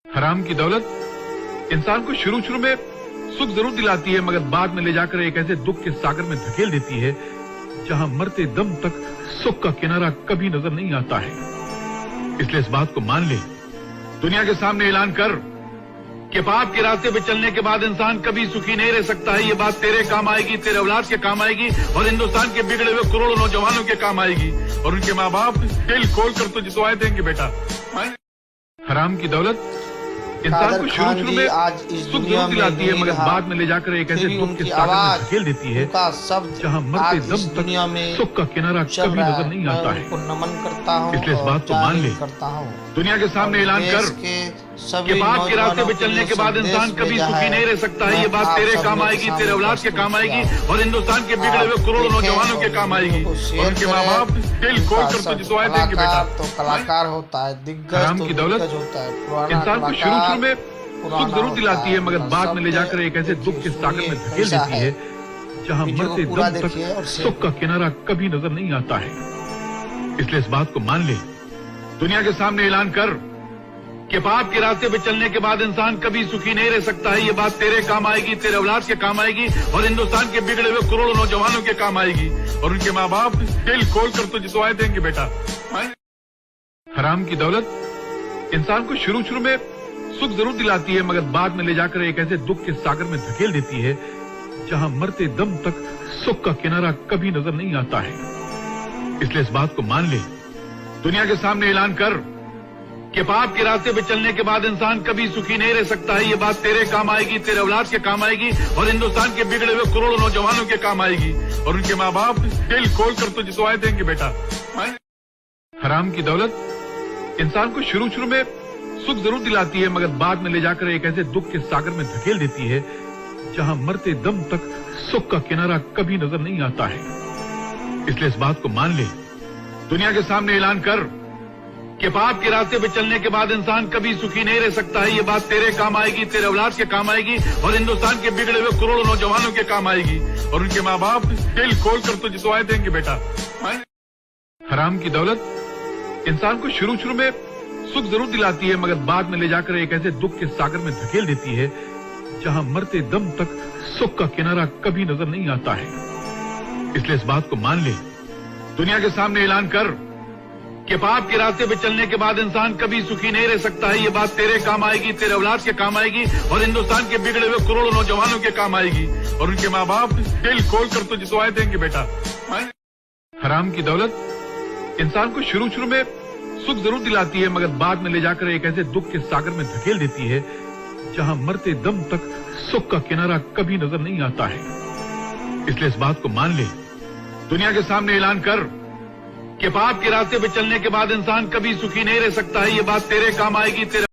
हराम की दौलत इंसान को शुरू शुरू में सुख जरूर दिलाती है, मगर बाद में ले जाकर एक ऐसे दुख के सागर में धकेल देती है जहां मरते दम तक सुख का किनारा कभी नजर नहीं आता है। इसलिए इस बात को मान ले, दुनिया के सामने ऐलान कर कि पाप के रास्ते पे चलने के बाद इंसान कभी सुखी नहीं रह सकता है। ये बात तेरे काम आएगी, तेरे औलाद के काम आएगी और हिंदुस्तान के बिगड़े हुए करोड़ों नौजवानों के काम आएगी और उनके माँ बाप दिल खोल कर तुझे दुआएं देंगे बेटा। हराम की दौलत इंसान को शुरू शुरू में सुख जरूर दिलाती है, मगर बाद में ले जाकर एक ऐसे दुख के सागर में धकेल देती है जहां मरते दम तक सुख का किनारा कभी नजर नहीं आता है। इसलिए इस बात को मान ले, दुनिया के सामने ऐलान कर कि पाप के रास्ते पे चलने के बाद इंसान कभी सुखी नहीं रह सकता है। ये बात तेरे काम आएगी, तेरे औलाद के काम आएगी और हिंदुस्तान के बिगड़े हुए करोड़ों नौजवानों के काम आएगी और उनके माँ बाप दिल खोल कर तुझे दुआएं देंगे बेटा। तो कलाकार होता है, हराम की दौलत होता है, इंसान को शुरू शुरू में सुख जरूर दिलाती है, मगर बाद में ले जाकर एक ऐसे दुख के सागर में धकेल देती है जहां मरते दम तक सुख का किनारा कभी नजर नहीं आता है। इसलिए इस बात को मान ले, दुनिया के सामने ऐलान कर कि पाप के रास्ते पे चलने के बाद इंसान कभी सुखी नहीं रह सकता है। ये बात तेरे काम आएगी, तेरे औलाद के काम आएगी और हिंदुस्तान के बिगड़े हुए करोड़ों नौजवानों के काम आएगी और उनके माँ बाप दिल खोल कर तुझे दुआएं देंगे बेटा। हराम की दौलत इंसान को शुरू शुरू में सुख जरूर दिलाती है, मगर बाद में ले जाकर एक ऐसे दुख के सागर में धकेल देती है जहां मरते दम तक सुख का किनारा कभी नजर नहीं आता है। इसलिए इस बात को मान ले, दुनिया के सामने ऐलान कर कि पाप के रास्ते पे चलने के बाद इंसान कभी सुखी नहीं रह सकता है। ये बात तेरे काम आएगी, तेरे औलाद के काम आएगी और हिंदुस्तान के बिगड़े हुए करोड़ों नौजवानों के काम आएगी और उनके माँ बाप दिल खोल कर तुझे दुआएं देंगे बेटा। हराम की दौलत इंसान को शुरू शुरू में सुख जरूर दिलाती है, मगर बाद में ले जाकर एक ऐसे दुख के सागर में धकेल देती है जहां मरते दम तक सुख का किनारा कभी नजर नहीं आता है। इसलिए इस बात को मान ले, दुनिया के सामने ऐलान कर कि पाप के रास्ते पे चलने के बाद इंसान कभी सुखी नहीं रह सकता है। ये बात तेरे काम आएगी, तेरे औलाद के काम आएगी और हिंदुस्तान के बिगड़े हुए करोड़ों नौजवानों के काम आएगी और उनके माँ बाप दिल खोल कर तुझे दुआएं देंगे बेटा। हराम की दौलत इंसान को शुरू शुरू में सुख जरूर दिलाती है, मगर बाद में ले जाकर एक ऐसे दुख के सागर में धकेल देती है जहां मरते दम तक सुख का किनारा कभी नजर नहीं आता है। इसलिए इस बात को मान ले, दुनिया के सामने ऐलान कर कि पाप के रास्ते पे चलने के बाद इंसान कभी सुखी नहीं रह सकता है। ये बात तेरे काम आएगी, तेरे औलाद के काम आएगी और हिंदुस्तान के बिगड़े हुए करोड़ों नौजवानों के काम आएगी और उनके माँ बाप दिल खोल कर तुझे दुआएं देंगे बेटा। हराम की दौलत इंसान को शुरू शुरू में सुख जरूर दिलाती है, मगर बाद में ले जाकर एक ऐसे दुख के सागर में धकेल देती है जहां मरते दम तक सुख का किनारा कभी नजर नहीं आता है। इसलिए इस बात को मान ले, दुनिया के सामने ऐलान कर कि पाप के रास्ते पे चलने के बाद इंसान कभी सुखी नहीं रह सकता है। ये बात तेरे काम आएगी, तेरे